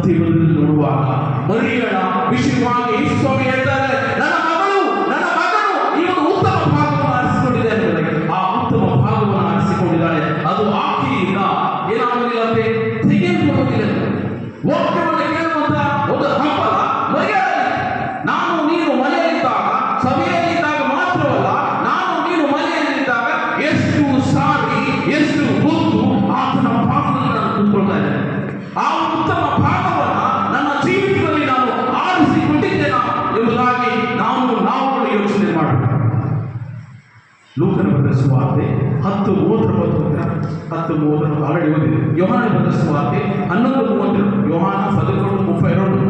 ಸತ್ಯವನ್ನು ನೋಡುವಾಗ ಮರಿಯಳ ವಿಷಯವಾಗಿ ಸ್ವಾಮಿ ಹೇಳ್ತಾರೆ, ನನ್ನ ಮಗನು ಇವನು ಉತ್ತಮ ಭಾಗವನ್ನು ಆರಿಸಿಕೊಂಡಿದ್ದಾನೆ. ಆ ಉತ್ತಮ ಭಾಗವನ್ನು ಆರಿಸಿಕೊಂಡಿದ್ದಾಳೆ. ಅದು ಆಕೆಯಿಂದ ಏನಾಗುವುದಿಲ್ಲ ಅಂತೆ, ತೆಗೆದುಕೊಳ್ಳುವುದಿಲ್ಲ. ವಾಕ್ಯವನ್ನು ಕೇಳುವಂತ ಒಂದು ಹಂಬಲ ಮರಿಯಳಲ್ಲಿ. ನಾನು ನೀನು ಮನೆಯಲ್ಲಿದ್ದಾಗ, ಸಭೆಯಲ್ಲಿದ್ದಾಗ ಮಾತ್ರವಲ್ಲ, ನಾನು ನೀನು ಮನೆಯಲ್ಲಿದ್ದಾಗ ಎಷ್ಟು ಸಾರಿ ಎಷ್ಟು ಹೊತ್ತು ಆತನ ಭಾಗದಲ್ಲಿ ನಾನು ಕೂತ್ಕೊಳ್ತಾ ಇದ್ದೇನೆ. ಆ ಉತ್ತಮ ಭಾಗವನ್ನ ನನ್ನ ಜೀವಿತದಲ್ಲಿ ನಾನು ಆರಿಸಿಕೊಂಡಿದ್ದೇನೆ ಎಂಬುದಾಗಿ ನಾವು ಯೋಚನೆ ಮಾಡಬೇಕು. ಲೂಕನ ಬರೆದ ಸುವಾರ್ತೆ 10:30 ಆಲ್ರೆಡಿ ಓದಿದೆ. ಯೋಹಾನ ಬರೆದ ಸುವಾರ್ತೆ 11:32, ಯೋಹಾನ 11:32.